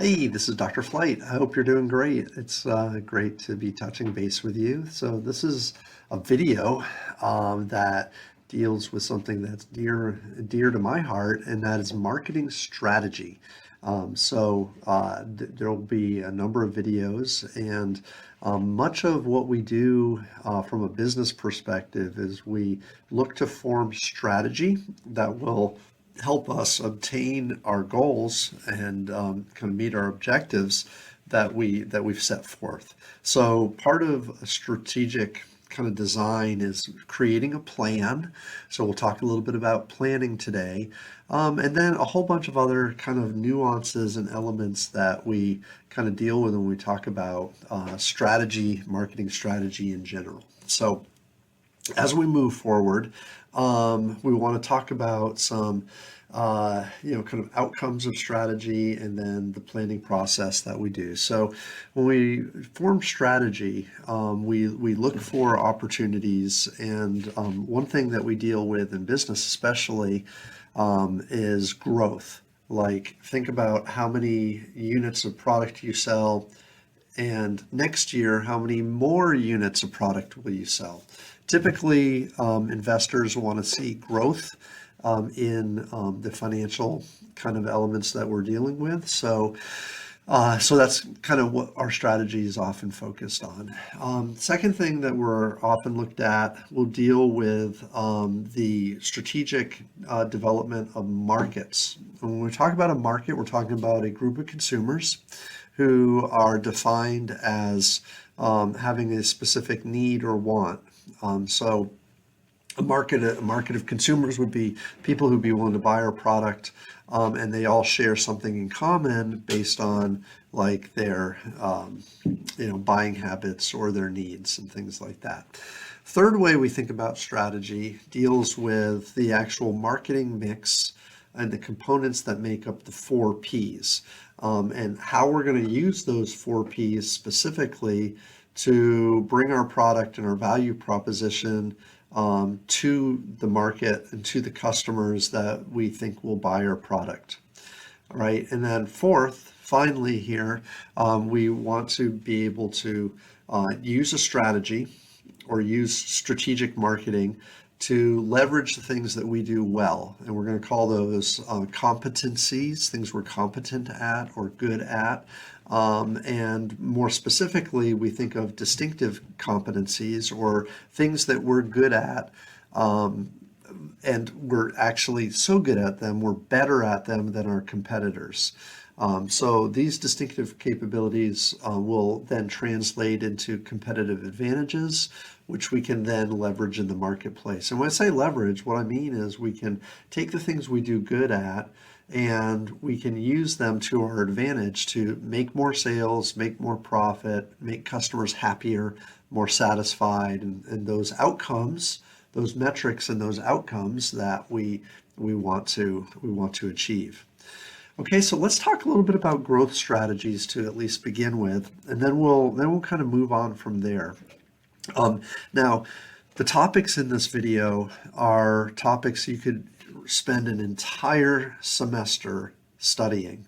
Hey, this is Dr. Flight. I hope you're doing great. It's great to be touching base with you. So this is a video that deals with something that's dear to my heart, and that is marketing strategy. There will be a number of videos, and much of what we do from a business perspective is we look to form strategy that will help us obtain our goals and kind of meet our objectives that we've set forth. So part of a strategic kind of design is creating a plan. So we'll talk a little bit about planning today, and then a whole bunch of other kind of nuances and elements that we kind of deal with when we talk about strategy, marketing strategy in general. So as we move forward, we want to talk about some, kind of outcomes of strategy and then the planning process that we do. So when we form strategy, we look for opportunities, and one thing that we deal with in business, especially, is growth. Like, think about how many units of product you sell, and next year, how many more units of product will you sell? Typically, investors want to see growth in the financial kind of elements that we're dealing with. So that's kind of what our strategy is often focused on. Second thing that we're often looked at, we'll deal with the strategic development of markets. When we talk about a market, we're talking about a group of consumers who are defined as having a specific need or want. So a market of consumers would be people who'd be willing to buy our product, and they all share something in common based on like their buying habits or their needs and things like that. Third way we think about strategy deals with the actual marketing mix and the components that make up the four P's, and how we're going to use those four P's specifically to bring our product and our value proposition to the market and to the customers that we think will buy our product. All right. And then fourth, finally here, we want to be able to use a strategy or use strategic marketing to leverage the things that we do well. And we're going to call those competencies, things we're competent at or good at. And more specifically, we think of distinctive competencies or things that we're good at. And we're actually so good at them, we're better at them than our competitors. So these distinctive capabilities will then translate into competitive advantages, which we can then leverage in the marketplace. And when I say leverage, what I mean is we can take the things we do good at and we can use them to our advantage to make more sales, make more profit, make customers happier, more satisfied, and those outcomes, those metrics and those outcomes that we want to achieve. Okay, so let's talk a little bit about growth strategies to at least begin with, and then we'll kind of move on from there. Now, the topics in this video are topics you could spend an entire semester studying.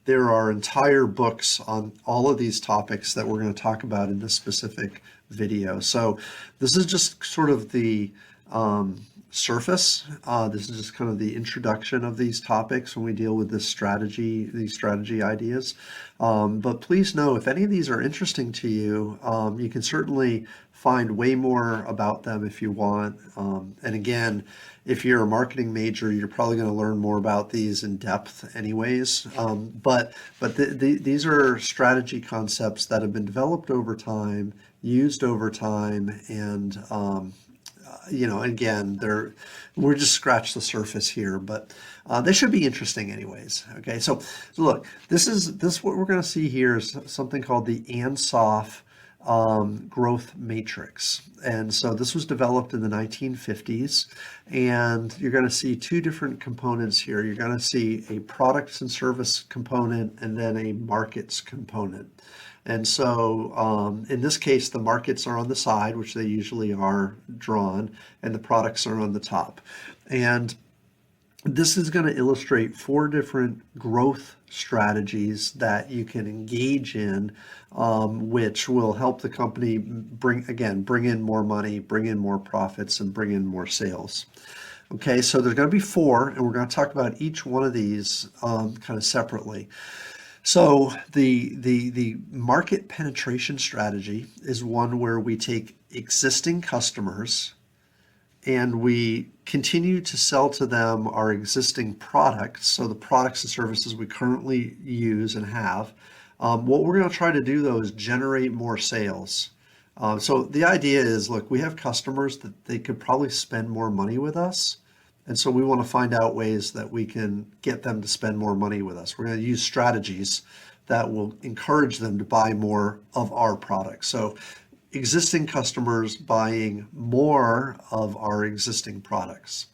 There are entire books on all of these topics that we're going to talk about in this specific video. So this is just sort of the surface. This is just kind of the introduction of these topics when we deal with these strategy ideas. But please know, if any of these are interesting to you, you can certainly find way more about them if you want. And again, if you're a marketing major, you're probably going to learn more about these in depth anyways. But these are strategy concepts that have been developed over time, used over time, and again, we're just scratched the surface here, but they should be interesting anyways. Okay, so look, this what we're going to see here is something called the Ansoff growth matrix. And so this was developed in the 1950s, and you're going to see two different components here. You're going to see a products and service component and then a markets component. And so in this case, the markets are on the side, which they usually are drawn, and the products are on the top. And This is going to illustrate 4 different growth strategies that you can engage in, which will help the company bring in more money, bring in more profits, and bring in more sales. Okay, so there's going to be 4, and we're going to talk about each one of these kind of separately. So the market penetration strategy is one where we take existing customers and we continue to sell to them our existing products, so the products and services we currently use and have. What we're going to try to do though is generate more sales. So the idea is, look, we have customers that they could probably spend more money with us. And so we want to find out ways that we can get them to spend more money with us. We're going to use strategies that will encourage them to buy more of our products. So existing customers buying more of our existing products.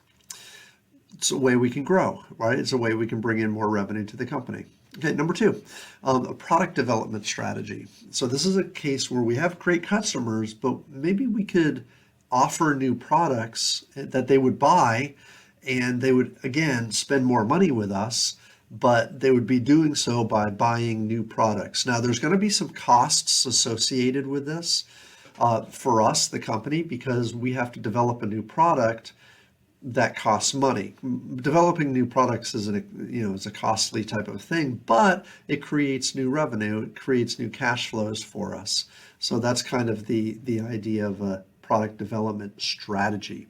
It's a way we can grow, right? It's a way we can bring in more revenue to the company. Okay, number 2, a product development strategy. So this is a case where we have great customers, but maybe we could offer new products that they would buy, and they would, again, spend more money with us, but they would be doing so by buying new products. Now, there's going to be some costs associated with this for us, the company, because we have to develop a new product that costs money. Developing new products is is a costly type of thing, but it creates new revenue, it creates new cash flows for us. So that's kind of the idea of a product development strategy.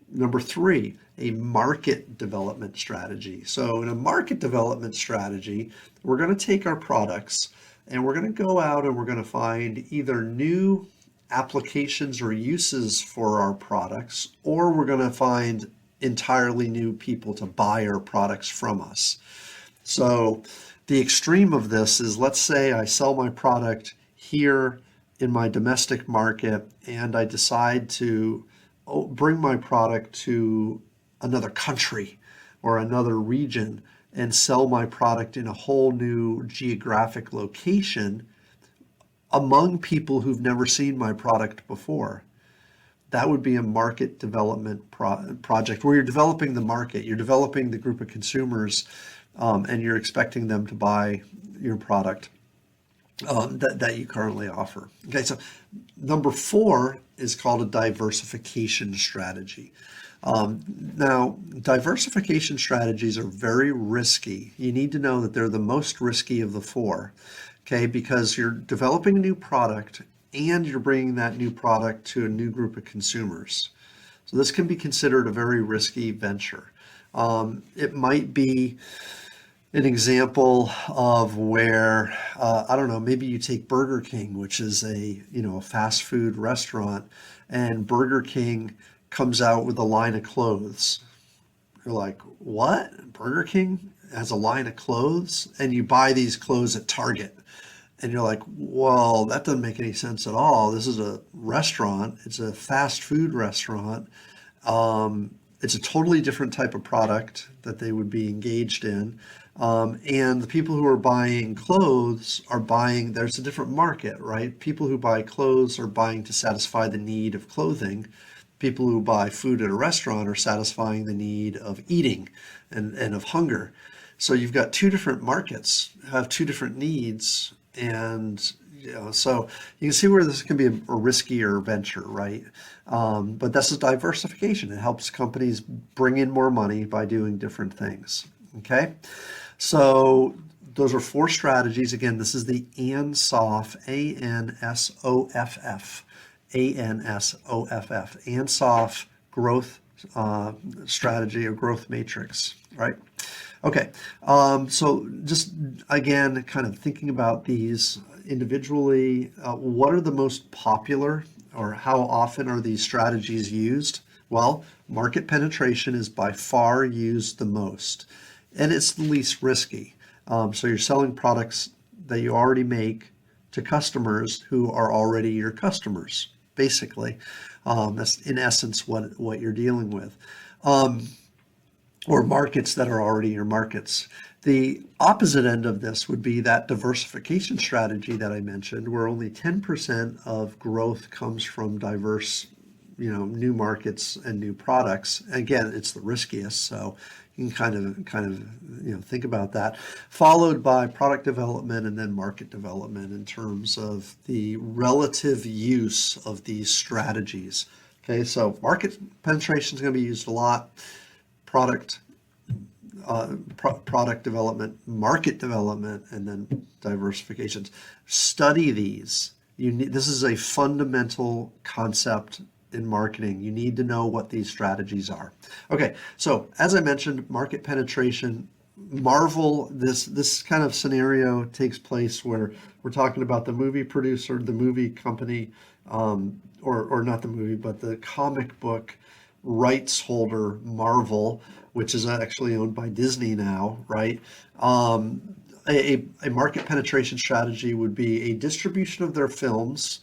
Number 3, a market development strategy. So in a market development strategy, we're going to take our products and we're going to go out and we're going to find either new applications or uses for our products, or we're going to find entirely new people to buy our products from us. So the extreme of this is, let's say I sell my product here in my domestic market and I decide to bring my product to another country or another region and sell my product in a whole new geographic location among people who've never seen my product before. That would be a market development project where you're developing the market, you're developing the group of consumers, and you're expecting them to buy your product that you currently offer. Okay, so number 4 is called a diversification strategy. Now, diversification strategies are very risky. You need to know that they're the most risky of the 4, okay, because you're developing a new product and you're bringing that new product to a new group of consumers. So this can be considered a very risky venture. It might be an example of where, I don't know, maybe you take Burger King, which is a fast food restaurant, and Burger King comes out with a line of clothes. You're like, what? Burger King has a line of clothes? And you buy these clothes at Target. And you're like, well, that doesn't make any sense at all. This is a restaurant. It's a fast food restaurant. It's a totally different type of product that they would be engaged in. And the people who are buying clothes are buying, there's a different market, right? People who buy clothes are buying to satisfy the need of clothing. People who buy food at a restaurant are satisfying the need of eating and of hunger. So you've got 2 different markets, have 2 different needs. And so you can see where this can be a riskier venture, right? But that's a diversification. It helps companies bring in more money by doing different things. Okay, so those are 4 strategies. Again, this is the ANSOFF, ANSOFF, ANSOFF, ANSOFF growth strategy or growth matrix, right? Okay, so just again, kind of thinking about these individually, what are the most popular or how often are these strategies used? Well, market penetration is by far used the most, and it's the least risky. So you're selling products that you already make to customers who are already your customers, basically. That's in essence what you're dealing with. Or markets that are already your markets. The opposite end of this would be that diversification strategy that I mentioned, where only 10% of growth comes from diverse, new markets and new products. Again, it's the riskiest, so You can kind of think about that, followed by product development and then market development in terms of the relative use of these strategies. Okay, so market penetration is going to be used a lot. Product product development, market development, and then diversifications. Study these. This is a fundamental concept in marketing. You need to know what these strategies are. Okay, so as I mentioned, market penetration. Marvel, this kind of scenario takes place where we're talking about the movie producer, the movie company, or not the movie, but the comic book rights holder, Marvel, which is actually owned by Disney now, right? A market penetration strategy would be a distribution of their films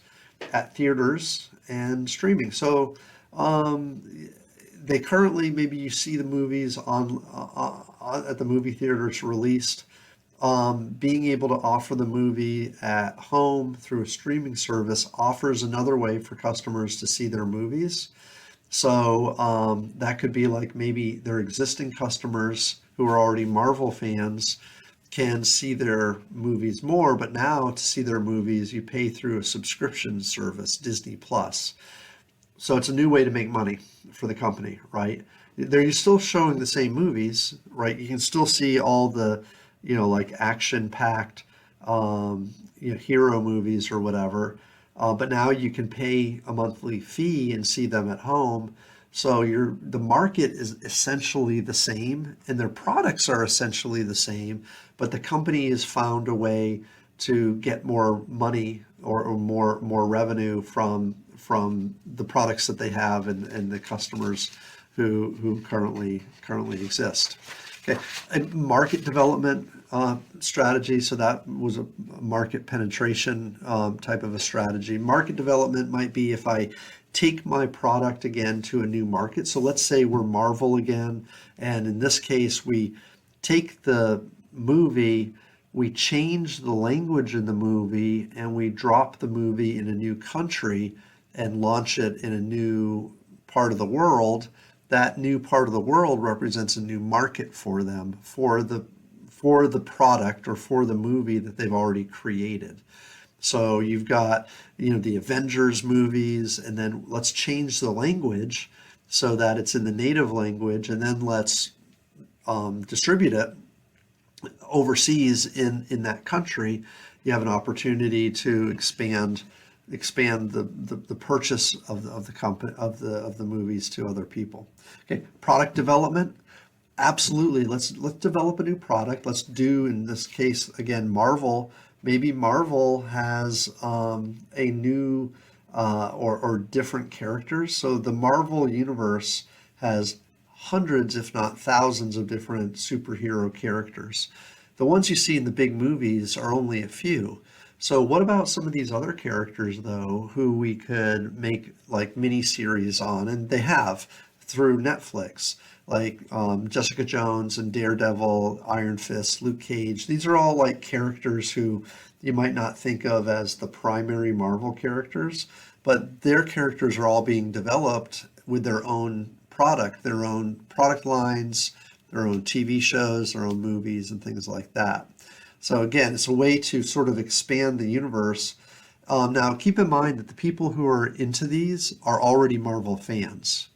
at theaters and streaming. So they currently, maybe you see the movies at the movie theaters released. Being able to offer the movie at home through a streaming service offers another way for customers to see their movies. So that could be like maybe their existing customers who are already Marvel fans can see their movies more, but now to see their movies, you pay through a subscription service, Disney Plus. So it's a new way to make money for the company, right? They're still showing the same movies, right? You can still see all the, like action-packed, hero movies or whatever. But now you can pay a monthly fee and see them at home. So the market is essentially the same and their products are essentially the same, but the company has found a way to get more money or more revenue from the products that they have and the customers who currently exist. Okay, a market development strategy. So that was a market penetration type of a strategy. Market development might be if I take my product again to a new market. So let's say we're Marvel again, and in this case, we take the movie, we change the language in the movie, and we drop the movie in a new country and launch it in a new part of the world. That new part of the world represents a new market for them, for the product or for the movie that they've already created. So you've got, the Avengers movies, and then let's change the language so that it's in the native language, and then let's distribute it overseas in that country. You have an opportunity to expand the purchase of the company of the movies to other people. Okay, product development. Absolutely. Let's develop a new product. Let's do, in this case, again, Marvel. Maybe Marvel has a new or different characters. So the Marvel universe has hundreds, if not thousands, of different superhero characters. The ones you see in the big movies are only a few. So what about some of these other characters, though, who we could make like mini series on, and they have through Netflix, like Jessica Jones and Daredevil, Iron Fist, Luke Cage. These are all like characters who you might not think of as the primary Marvel characters, but their characters are all being developed with their own product lines, their own TV shows, their own movies, and things like that. So again, it's a way to sort of expand the universe. Now, keep in mind that the people who are into these are already Marvel fans.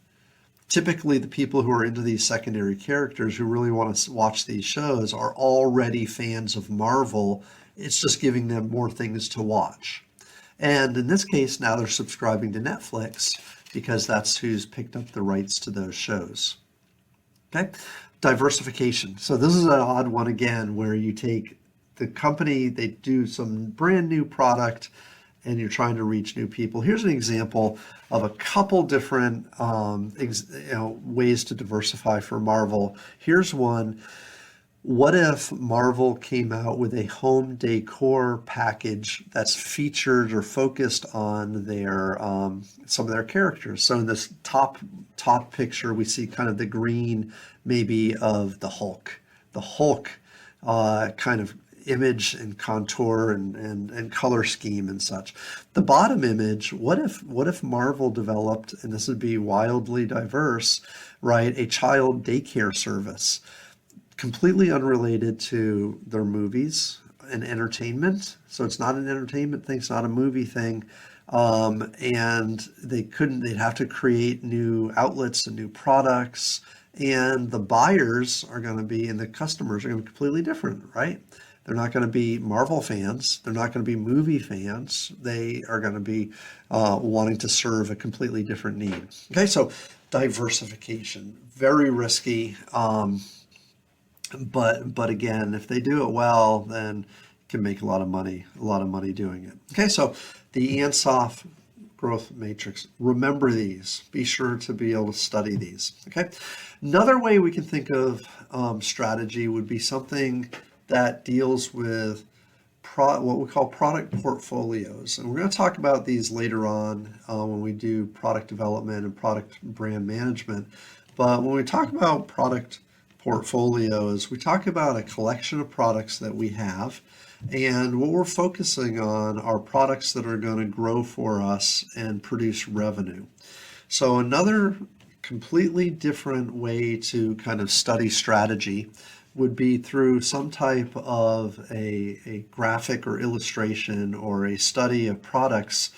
Typically, the people who are into these secondary characters who really want to watch these shows are already fans of Marvel. It's just giving them more things to watch. And in this case, now they're subscribing to Netflix because that's who's picked up the rights to those shows. Okay, diversification. So this is an odd one again, where you take the company, they do some brand new product, and you're trying to reach new people. Here's an example of a couple different ways to diversify for Marvel. Here's one. What if Marvel came out with a home decor package that's featured or focused on their some of their characters? So in this top picture, we see kind of the green maybe of the Hulk. The Hulk kind of image and contour and color scheme and such. The bottom image, what if Marvel developed, and this would be wildly diverse, right, a child daycare service, completely unrelated to their movies and entertainment. So it's not an entertainment thing, it's not a movie thing. And they'd have to create new outlets and new products, and the buyers are going to be, and the customers are going to be completely different, right? They're not going to be Marvel fans. They're not going to be movie fans. They are going to be wanting to serve a completely different need. Okay, so diversification, very risky. But again, if they do it well, then can make a lot of money doing it. Okay, so the Ansoff growth matrix. Remember these. Be sure to be able to study these. Okay, another way we can think of strategy would be something that deals with what we call product portfolios, and we're going to talk about these later on when we do product development and product brand management. But when we talk about product portfolios, we talk about a collection of products that we have, and what we're focusing on are products that are going to grow for us and produce revenue. So another completely different way to kind of study strategy would be through some type of a graphic or illustration or a study of products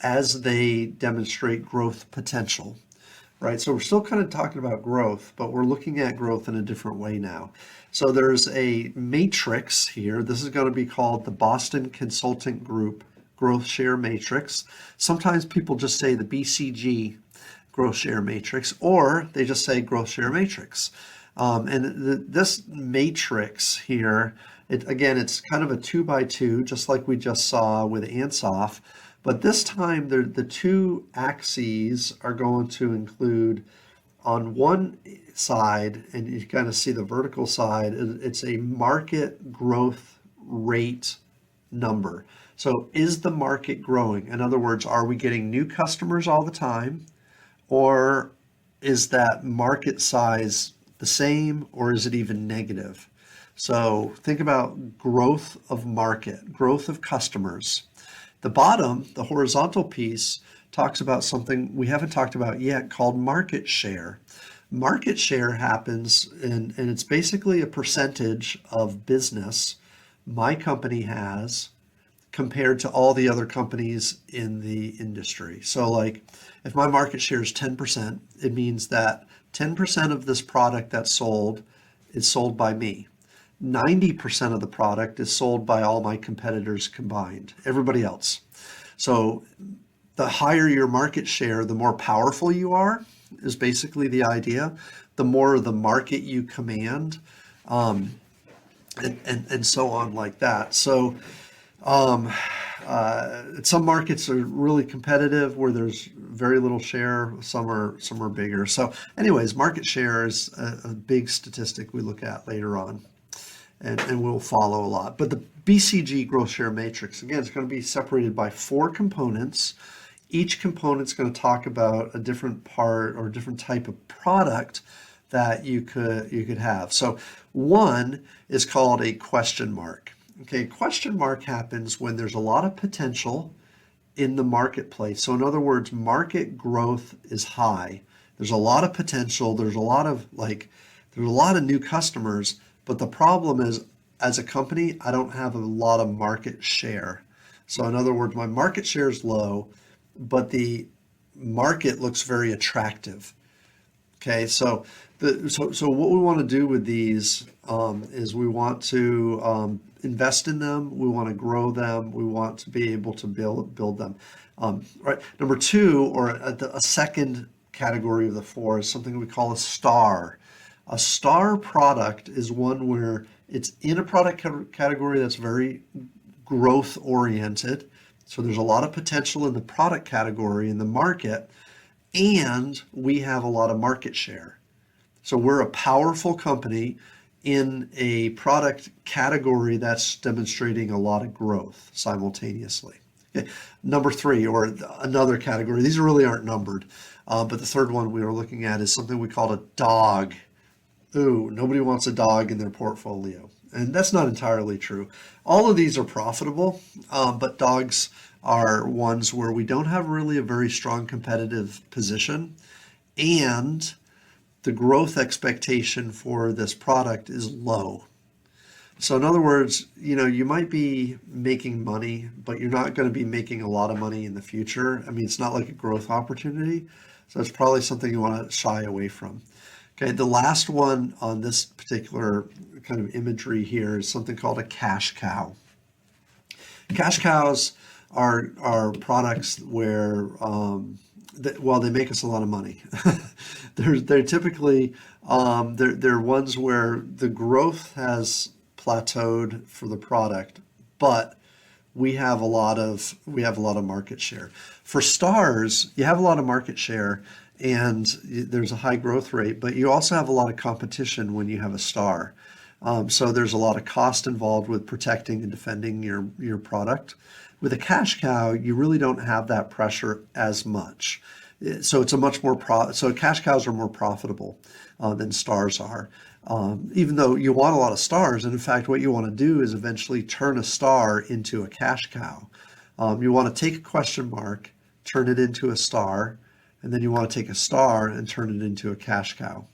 as they demonstrate growth potential. Right, so we're still kind of talking about growth, but we're looking at growth in a different way now. So there's a matrix here. This is going to be called the Boston Consulting Group Growth Share Matrix. Sometimes people just say the BCG Growth Share Matrix, or they just say Growth Share Matrix. This matrix here, it's kind of a 2x2, just like we just saw with Ansoff. But this time, the two axes are going to include, on one side, and you kind of see the vertical side, it's a market growth rate number. So is the market growing? In other words, are we getting new customers all the time? Or is that market size the same, or is it even negative? So think about growth of market, growth of customers. The bottom, the horizontal piece, talks about something we haven't talked about yet called market share. Market share happens, and it's basically a percentage of business my company has compared to all the other companies in the industry. So like if my market share is 10%, it means that 10% of this product that's sold is sold by me. 90% of the product is sold by all my competitors combined, everybody else. So the higher your market share, the more powerful you are, is basically the idea. The more of the market you command, and so on like that. So some markets are really competitive where there's very little share. Some are bigger. So anyways, market share is a big statistic we look at later on. And we'll follow a lot. But the BCG growth share matrix, again, it's going to be separated by 4 components. Each component's going to talk about a different part or a different type of product that you could have. So one is called a question mark. Okay, question mark happens when there's a lot of potential in the marketplace. So in other words, market growth is high. There's a lot of potential. There's a lot of new customers. But the problem is, as a company, I don't have a lot of market share. So in other words, my market share is low, but the market looks very attractive. Okay, so what we want to do with these is we want to invest in them, we want to grow them, we want to be able to build them. Right. Number 2, or a second category of the 4, is something we call a star. A star product is one where it's in a product category that's very growth oriented. So there's a lot of potential in the product category in the market, and we have a lot of market share. So we're a powerful company in a product category that's demonstrating a lot of growth simultaneously. Okay. Number 3, or another category, these really aren't numbered, but the third one we were looking at is something we call a dog. Ooh, nobody wants a dog in their portfolio. And that's not entirely true. All of these are profitable, but dogs are ones where we don't have really a very strong competitive position, and the growth expectation for this product is low. So in other words, you might be making money, but you're not going to be making a lot of money in the future. I mean, it's not like a growth opportunity. So it's probably something you want to shy away from. Okay, the last one on this particular kind of imagery here is something called a cash cow. Cash cows are products where, they make us a lot of money. They're typically, they're ones where the growth has plateaued for the product, but we have a lot of market share. For stars, you have a lot of market share and there's a high growth rate, but you also have a lot of competition when you have a star. So there's a lot of cost involved with protecting and defending your product. With a cash cow, you really don't have that pressure as much. So it's a much more so cash cows are more profitable than stars are. Even though you want a lot of stars, and in fact, what you want to do is eventually turn a star into a cash cow. You want to take a question mark, turn it into a star, and then you want to take a star and turn it into a cash cow.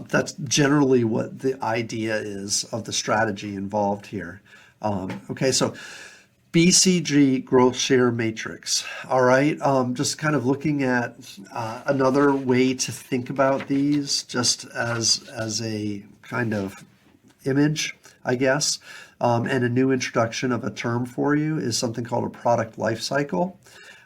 That's generally what the idea is of the strategy involved here. Okay, so BCG growth share matrix. All right, just kind of looking at another way to think about these, just as a kind of image, I guess, and a new introduction of a term for you is something called a product life cycle.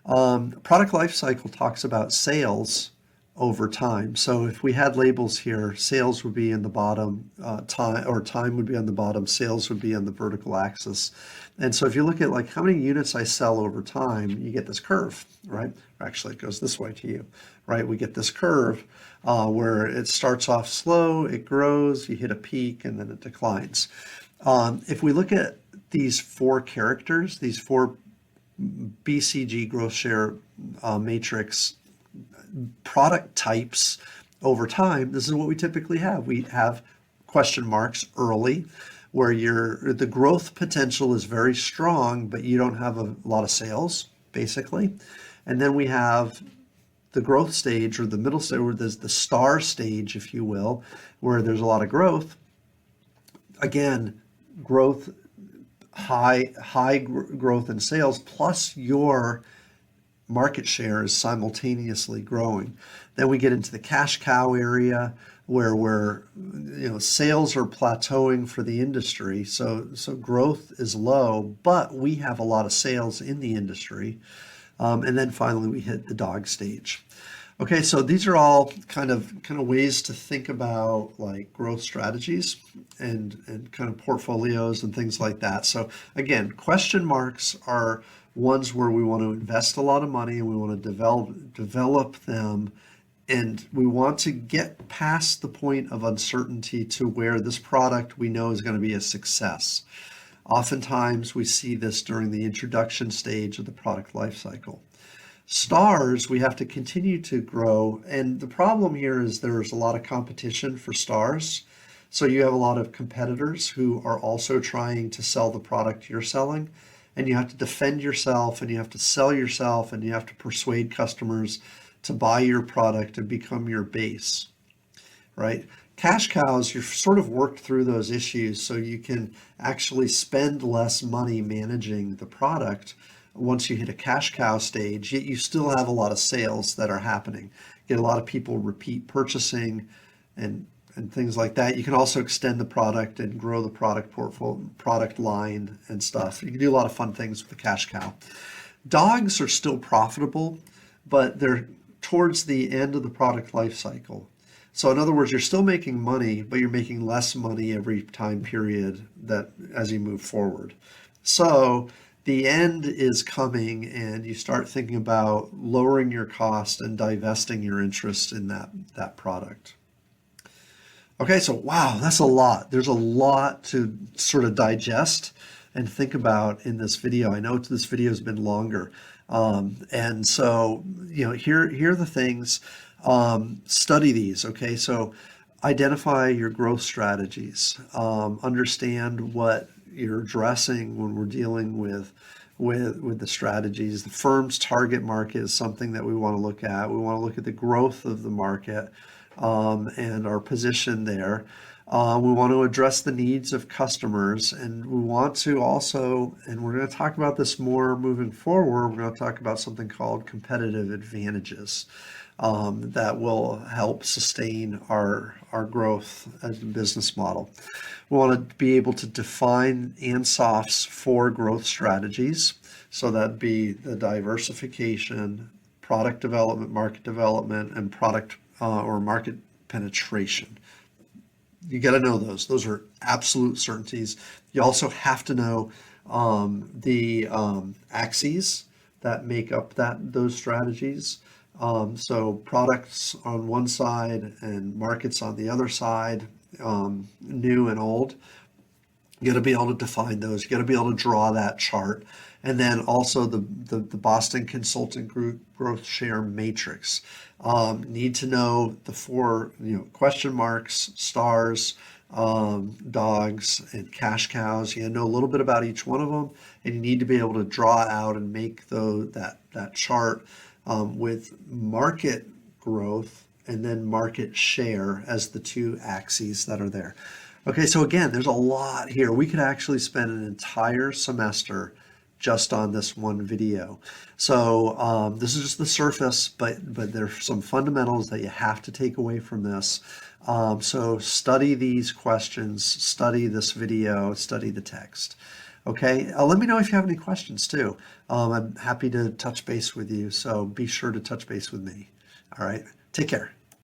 Product life cycle talks about sales over time. So if we had labels here, sales would be in the bottom, time would be on the bottom, sales would be on the vertical axis. And so if you look at like how many units I sell over time, you get this curve, right? Actually, it goes this way to you, right? We get this curve where it starts off slow, it grows, you hit a peak, and then it declines. If we look at these four characters, these four BCG growth share matrix product types over time, this is what we typically have. We have question marks early, where the growth potential is very strong, but you don't have a lot of sales, basically. And then we have the growth stage, or the middle stage, where there's the star stage, if you will, where there's a lot of growth. Again, growth, high growth in sales, plus your market share is simultaneously growing. Then we get into the cash cow area, where sales are plateauing for the industry, so growth is low, but we have a lot of sales in the industry, and then finally we hit the dog stage. Okay, so these are all kind of ways to think about like growth strategies and kind of portfolios and things like that. So again, question marks are ones where we want to invest a lot of money and we want to develop them. And we want to get past the point of uncertainty to where this product we know is going to be a success. Oftentimes we see this during the introduction stage of the product life cycle. Stars, we have to continue to grow. And the problem here is there's a lot of competition for stars. So you have a lot of competitors who are also trying to sell the product you're selling. And you have to defend yourself, and you have to sell yourself, and you have to persuade customers to buy your product and become your base, right? Cash cows, you've sort of worked through those issues so you can actually spend less money managing the product once you hit a cash cow stage, yet you still have a lot of sales that are happening. Get a lot of people repeat purchasing and things like that. You can also extend the product and grow the product line and stuff. You can do a lot of fun things with the cash cow. Dogs are still profitable, but they're towards the end of the product life cycle. So in other words, you're still making money, but you're making less money every time period that as you move forward. So the end is coming, and you start thinking about lowering your cost and divesting your interest in that product. Okay, so wow, that's a lot. There's a lot to sort of digest and think about in this video. I know this video has been longer. And so, here are the things, study these. Okay, so identify your growth strategies, understand what you're addressing when we're dealing with the strategies. The firm's target market is something that we want to look at. We want to look at the growth of the market and our position there. We want to address the needs of customers, and we want to also, and we're going to talk about this more moving forward, we're going to talk about something called competitive advantages that will help sustain our growth as a business model. We want to be able to define Ansoff's 4 growth strategies. So that'd be the diversification, product development, and product or market penetration. You got to know those. Those are absolute certainties. You also have to know the axes that make up those strategies. So products on one side and markets on the other side, new and old. You got to be able to define those. You got to be able to draw that chart. And then also the Boston Consulting Group growth share matrix. Need to know the 4 question marks, stars, dogs, and cash cows. You know a little bit about each one of them, and you need to be able to draw out and make that chart with market growth and then market share as the 2 axes that are there. Okay, so again, there's a lot here. We could actually spend an entire semester just on this one video. So this is just the surface, but there's some fundamentals that you have to take away from this. So study these questions, study this video, study the text. Okay, let me know if you have any questions too. I'm happy to touch base with you, so be sure to touch base with me. All right, take care.